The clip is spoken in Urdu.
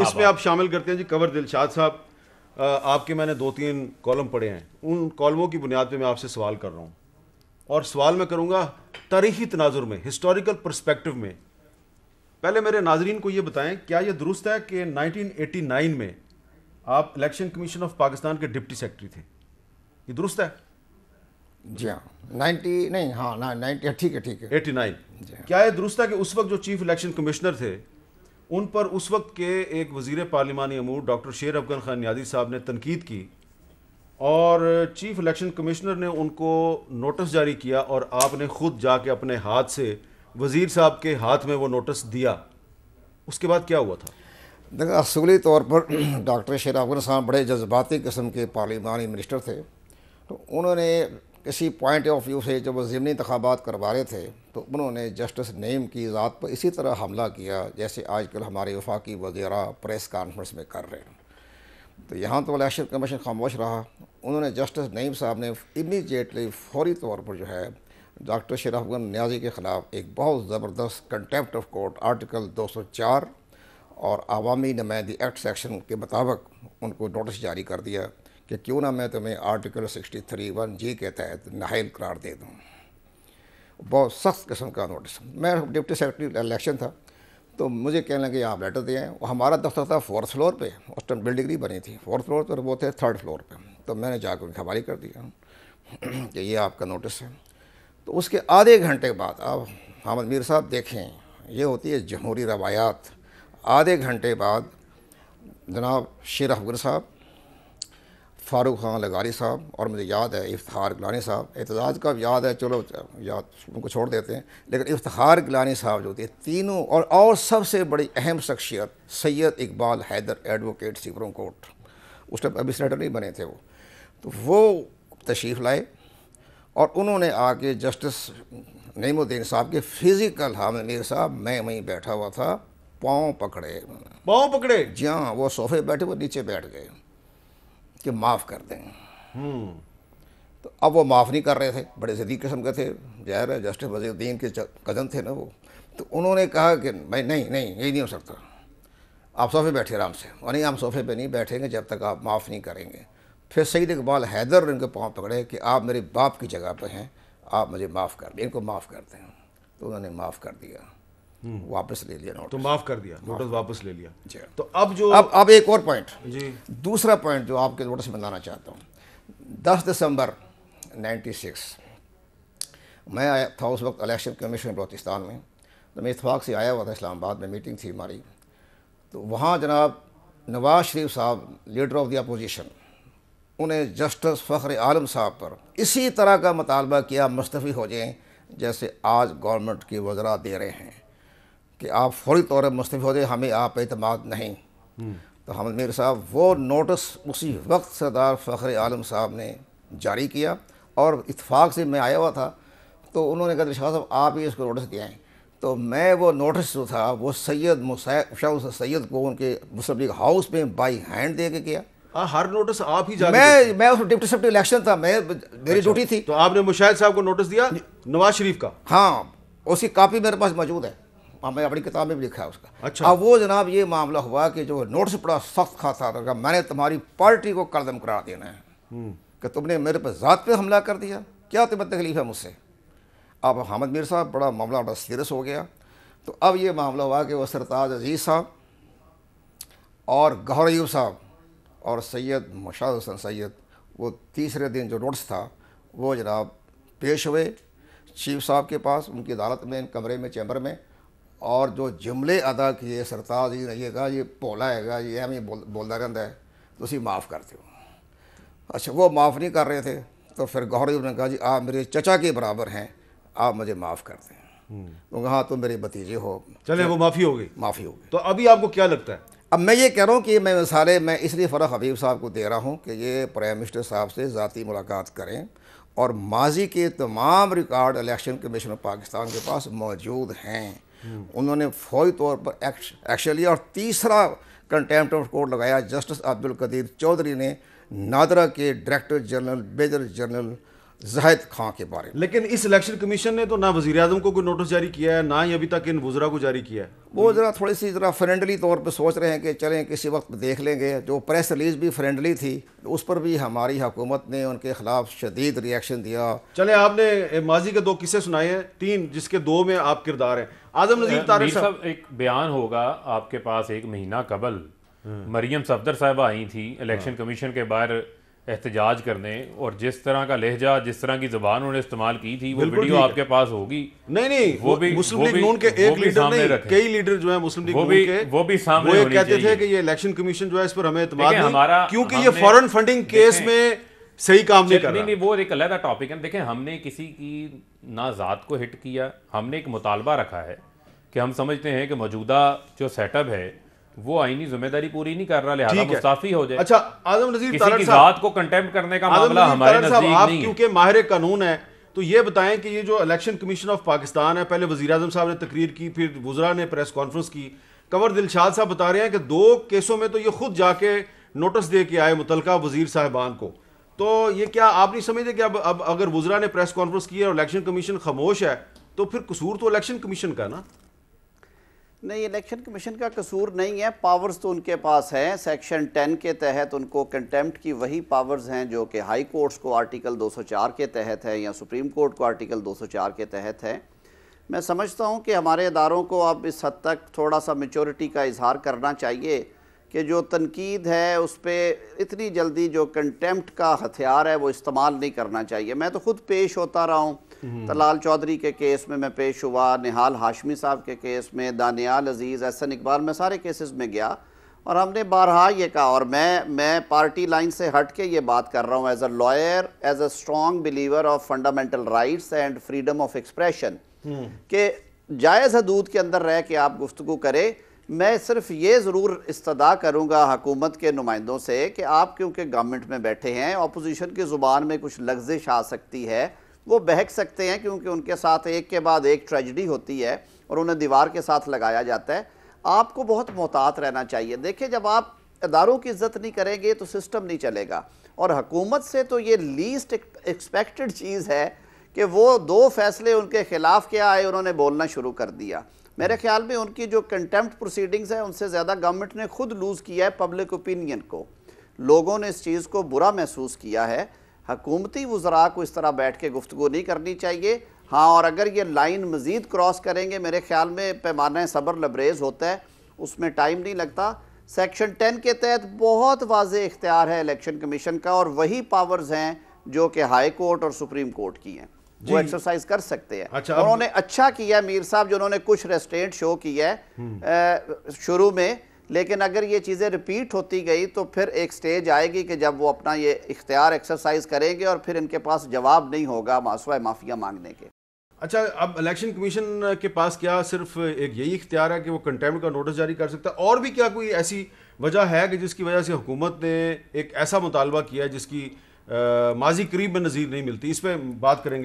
اس میں آپ شامل کرتے ہیں جی کور دلشاد صاحب. آپ کے میں نے 2-3 کالم پڑھے ہیں, ان کالموں کی بنیاد پہ میں آپ سے سوال کر رہا ہوں, اور سوال میں کروں گا تاریخی تناظر میں, ہسٹوریکل پرسپیکٹو میں. پہلے میرے ناظرین کو یہ بتائیں, کیا یہ درست ہے کہ 1989 میں آپ الیکشن کمیشن آف پاکستان کے ڈپٹی سیکرٹری تھے؟ یہ درست ہے؟ جی ہاں 90 نہیں ہاں 90 ٹھیک ہے 89. کیا یہ درست ہے کہ اس وقت جو چیف الیکشن کمشنر تھے ان پر اس وقت کے ایک وزیر پارلیمانی امور ڈاکٹر شیر افغان خان نیازی صاحب نے تنقید کی, اور چیف الیکشن کمشنر نے ان کو نوٹس جاری کیا, اور آپ نے خود جا کے اپنے ہاتھ سے وزیر صاحب کے ہاتھ میں وہ نوٹس دیا؟ اس کے بعد کیا ہوا تھا؟ دیکھیں اصولی طور پر ڈاکٹر شیر افغان خان بڑے جذباتی قسم کے پارلیمانی منسٹر تھے, تو انہوں نے کسی پوائنٹ آف ویو سے جب وہ ضمنی انتخابات کروا رہے تھے تو انہوں نے جسٹس نعیم کی ذات پر اسی طرح حملہ کیا جیسے آج کل ہمارے وفاقی وزراء پریس کانفرنس میں کر رہے ہیں. تو یہاں تو الیکشن کمیشن خاموش رہا. انہوں نے جسٹس نعیم صاحب نے امیڈیٹلی فوری طور پر جو ہے ڈاکٹر شیر افغان نیازی کے خلاف ایک بہت زبردست کنٹیمپٹ آف کورٹ آرٹیکل 204 اور عوامی نمائندگی ایکٹ سیکشن کے مطابق ان کو نوٹس جاری کر دیا کہ کیوں نہ میں تمہیں آرٹیکل 63(1)(g) کے تحت نااہل قرار دے دوں. بہت سخت قسم کا نوٹس. میں ڈپٹی سیکرٹری الیکشن تھا, تو مجھے کہنے لگے آپ لیٹر دے آئیں. ہمارا دفتر تھا 4th فلور پہ, اس ٹائم بلڈنگ نہیں بنی تھی, 4th فلور پر وہ تھے 3rd فلور پہ. تو میں نے جا کے ان کے حوالے کر دیا کہ یہ آپ کا نوٹس ہے. تو اس کے آدھے گھنٹے بعد آپ حامد میر صاحب دیکھیں, یہ ہوتی ہے جمہوری روایات. آدھے گھنٹے بعد جناب شیر افغان صاحب, فاروق خان لغاری صاحب, اور مجھے یاد ہے افتخار گیلانی صاحب. اعتزاز کا یاد ہے, چلو یاد ان کو چھوڑ دیتے ہیں, لیکن افتخار گیلانی صاحب جو تھے تینوں, اور سب سے بڑی اہم شخصیت Syed Iqbal Haider advocate supreme court, اس ٹائم ابھی سینیٹر نہیں بنے تھے وہ, تو وہ تشریف لائے اور انہوں نے آ کے جسٹس نعیم الدین صاحب کے فزیکل, حامد میر صاحب میں وہیں بیٹھا ہوا تھا, پاؤں پکڑے. جی ہاں, وہ صوفے بیٹھے, وہ نیچے بیٹھ گئے کہ معاف کر دیں. تو اب وہ معاف نہیں کر رہے تھے, بڑے ضدی قسم کے تھے, ظاہر ہے جسٹس وزیر الدین کے کزن تھے نا وہ. تو انہوں نے کہا کہ میں نہیں یہ نہیں ہو سکتا, آپ صوفے بیٹھے آرام سے. اور نہیں, ہم صوفے پہ نہیں بیٹھیں گے جب تک آپ معاف نہیں کریں گے. پھر سید اقبال حیدر نے ان کے پاؤں پکڑے کہ آپ میرے باپ کی جگہ پہ ہیں, آپ مجھے معاف کر دیں, ان کو معاف کر دیں. تو انہوں نے معاف کر دیا, واپس لے لیا نوٹس. تو معاف کر دیا, نوٹس واپس لے لیا. جی. تو اب ایک اور پوائنٹ, جی دوسرا پوائنٹ جو آپ کے نوٹس میں لانا چاہتا ہوں. 10 دسمبر 96 میں آیا تھا اس وقت الیکشن کمیشن بلوچستان میں. تو میں اتفاق سے آیا ہوا تھا اسلام آباد میں, میٹنگ تھی ہماری. تو وہاں جناب نواز شریف صاحب لیڈر آف دی اپوزیشن, انہیں جسٹس فخر عالم صاحب پر اسی طرح کا مطالبہ کیا مستعفی ہو جائیں جیسے آج گورنمنٹ کے وزراء دے رہے ہیں کہ آپ فوری طور پر مستعفی ہو جائیں, ہمیں آپ پہ اعتماد نہیں. تو حامد میر صاحب وہ نوٹس اسی وقت سردار فخر عالم صاحب نے جاری کیا, اور اتفاق سے میں آیا ہوا تھا. تو انہوں نے کہا دلشاد صاحب آپ ہی اس کو نوٹس دے آئیں. تو میں وہ نوٹس جو تھا وہ سید مشاور سید کو ان کے مسلم لیگ ہاؤس میں بائی ہینڈ دے کے کیا. ہر نوٹس آپ ہی میں اس ڈپٹی سیکرٹری الیکشن تھا, میری ڈیوٹی تھی. تو آپ نے مشاہد صاحب کو نوٹس دیا نواز شریف کا؟ ہاں, اس کی کاپی میرے پاس موجود ہے, میں اپنی کتاب میں بھی لکھا ہے اس کا. اچھا. اب وہ جناب یہ معاملہ ہوا کہ جو نوٹس بڑا سخت خاصا تھا, میں نے تمہاری پارٹی کو قلم قرار دینا ہے کہ تم نے میرے پہ ذات پہ حملہ کر دیا, کیا تمہیں تکلیف ہے مجھ سے. اب حامد میر صاحب بڑا معاملہ بڑا سیریس ہو گیا. تو اب یہ معاملہ ہوا کہ وہ سرتاج عزیز صاحب اور گوہر ایوب صاحب اور سید مشاہد حسن سید, وہ تیسرے دن جو نوٹس تھا وہ جناب پیش ہوئے چیف صاحب کے پاس, ان کی عدالت میں, کمرے میں, چیمبر میں, اور جو جملے ادا کیے سرتاج عزیز نے یہ کہا یہ پولا ہے گا, یہ ہمیں بولتا رہتا ہے, تو اسی معاف کرتے ہو. اچھا, وہ معاف نہیں کر رہے تھے. تو پھر گوہر ایوب نے کہا جی آپ میرے چچا کے برابر ہیں, آپ مجھے معاف کر دیں. تو کہا تم میرے بھتیجے ہو, چلے وہ معافی ہو گئی. تو ابھی آپ کو کیا لگتا ہے؟ اب میں یہ کہہ رہا ہوں کہ میں مثالیں میں اس لیے فرح حبیب صاحب کو دے رہا ہوں کہ یہ پرائم منسٹر صاحب سے ذاتی ملاقات کریں, اور ماضی کے تمام record election commission of Pakistan کے پاس موجود ہیں. انہوں نے فوری طور پر ایکشن لیا. اور تیسرا کنٹیمپٹ آف کورٹ لگایا جسٹس عبد القدیر چودھری نے, نادرا کے ڈائریکٹر جنرل میجر جنرل زاہد خان کے بارے میں. لیکن اس الیکشن کمیشن نے تو نہ وزیر اعظم کو کوئی نوٹس جاری کیا ہے، نہ ہی ابھی تک ان وزراء کو جاری کیا ہے. وہ تھوڑی سی فرینڈلی طور پہ سوچ رہے ہیں کہ چلیں کسی وقت دیکھ لیں گے. جو پریس ریلیز بھی فرینڈلی تھی اس پر بھی ہماری حکومت نے ان کے خلاف شدید ریئیکشن دیا. چلیں، آپ نے ماضی کے 2 قصے سنائے ہیں، 3 جس کے 2 میں آپ کردار ہیں. اعظم نذیر طارق صاحب، ایک بیان ہوگا آپ کے پاس 1 مہینہ قبل، مریم صفدر صاحبہ آئی تھیں الیکشن کمیشن کے باہر احتجاج کرنے، اور جس طرح کا لہجہ، جس طرح کی زبان انہوں نے استعمال کی تھی، وہ ویڈیو آپ کے پاس ہوگی. نہیں، وہ بھی مسلم لیگ نون کے ایک لیڈر نہیں، کئی لیڈر جو ہیں مسلم لیگ نون کے، وہ بھی سامنے ہونی کہتے تھے کہ یہ الیکشن کمیشن جو ہے اس پر ہمیں اعتماد نہیں، کیونکہ یہ فورن فنڈنگ کیس میں صحیح کام نہیں کر رہا. نہیں، وہ ایک علیحدہ ٹاپک ہے. دیکھیں، ہم نے کسی کی نہ ذات کو ہٹ کیا، ہم نے ایک مطالبہ رکھا ہے کہ ہم سمجھتے ہیں کہ موجودہ جو سیٹ اپ ہے وہ آئینی ذمہ داری پوری نہیں کر رہا، لہٰذا مستعفی ہو جائے. اچھا، اعظم نذیر کسی طارق کی صاحب، ذات کو کنٹیمپٹ کرنے کا معاملہ ہمارے نزدیک آپ نہیں ہے. کیونکہ ماہر قانون ہے تو یہ بتائیں کہ یہ جو الیکشن کمیشن آف پاکستان ہے، پہلے وزیر اعظم صاحب نے تقریر کی، پھر وزراء نے پریس کانفرنس کی. کنور دلشاد صاحب بتا رہے ہیں کہ 2 کیسوں میں تو یہ خود جا کے نوٹس دے کے آئے متعلقہ وزیر صاحبان کو. تو یہ کیا آپ نہیں سمجھتے کہ اب اگر وزراء نے پریس کانفرنس کی ہے اور الیکشن کمیشن خاموش ہے تو پھر قصور تو الیکشن کمیشن کا نا؟ نہیں، الیکشن کمیشن کا قصور نہیں ہے، پاورز تو ان کے پاس ہیں. سیکشن 10 کے تحت ان کو کنٹیمپٹ کی وہی پاورز ہیں جو کہ ہائی کورٹس کو آرٹیکل 204 کے تحت ہے یا سپریم کورٹ کو آرٹیکل 204 کے تحت ہے. میں سمجھتا ہوں کہ ہمارے اداروں کو اب اس حد تک تھوڑا سا میچورٹی کا اظہار کرنا چاہیے کہ جو تنقید ہے اس پہ اتنی جلدی جو کنٹیمپٹ کا ہتھیار ہے وہ استعمال نہیں کرنا چاہیے. میں تو خود پیش ہوتا رہا ہوں، طلال چودھری کے کیس میں پیش ہوا، نہال ہاشمی صاحب کے کیس میں، دانیال عزیز، احسن اقبال، میں سارے کیسز میں گیا اور ہم نے بارہا یہ کہا، اور میں پارٹی لائن سے ہٹ کے یہ بات کر رہا ہوں as a lawyer, as a strong believer of fundamental rights and freedom of expression, کہ جائز حدود کے اندر رہ کے آپ گفتگو کریں. میں صرف یہ ضرور استدعا کروں گا حکومت کے نمائندوں سے کہ آپ کیونکہ گورنمنٹ میں بیٹھے ہیں، اپوزیشن کی زبان میں کچھ لغزش آ سکتی ہے، وہ بہک سکتے ہیں کیونکہ ان کے ساتھ ایک کے بعد ایک ٹریجڈی ہوتی ہے اور انہیں دیوار کے ساتھ لگایا جاتا ہے. آپ کو بہت محتاط رہنا چاہیے. دیکھیں، جب آپ اداروں کی عزت نہیں کریں گے تو سسٹم نہیں چلے گا، اور حکومت سے تو یہ لیسٹ ایکسپیکٹڈ چیز ہے کہ وہ 2 فیصلے ان کے خلاف کیا آئے انہوں نے بولنا شروع کر دیا. میرے خیال میں ان کی جو کنٹیمپٹ پروسیڈنگز ہیں ان سے زیادہ گورنمنٹ نے خود لوز کیا ہے پبلک اوپینین کو. لوگوں نے اس چیز کو برا محسوس کیا ہے. حکومتی وزراء کو اس طرح بیٹھ کے گفتگو نہیں کرنی چاہیے. ہاں، اور اگر یہ لائن مزید کراس کریں گے، میرے خیال میں پیمانہ صبر لبریز ہوتا ہے، اس میں ٹائم نہیں لگتا. سیکشن 10 کے تحت بہت واضح اختیار ہے الیکشن کمیشن کا، اور وہی پاورز ہیں جو کہ ہائی کورٹ اور سپریم کورٹ کی ہیں، وہ ایکسرسائز کر سکتے ہیں. انہوں نے اچھا کیا میر صاحب جو انہوں نے کچھ ریسٹرینٹ شو کیا ہے شروع میں، لیکن اگر یہ چیزیں ریپیٹ ہوتی گئی تو پھر ایک سٹیج آئے گی کہ جب وہ اپنا یہ اختیار ایکسرسائز کریں گے اور پھر ان کے پاس جواب نہیں ہوگا سوائے معافیا مانگنے کے. اچھا، اب الیکشن کمیشن کے پاس کیا صرف ایک یہی اختیار ہے کہ وہ کنٹیمپٹ کا نوٹس جاری کر سکتا ہے، اور بھی کیا کوئی ایسی وجہ ہے کہ جس کی وجہ سے حکومت نے ایک ایسا مطالبہ کیا ہے جس کی ماضی قریب میں نظیر نہیں ملتی؟ اس پہ بات کریں گے.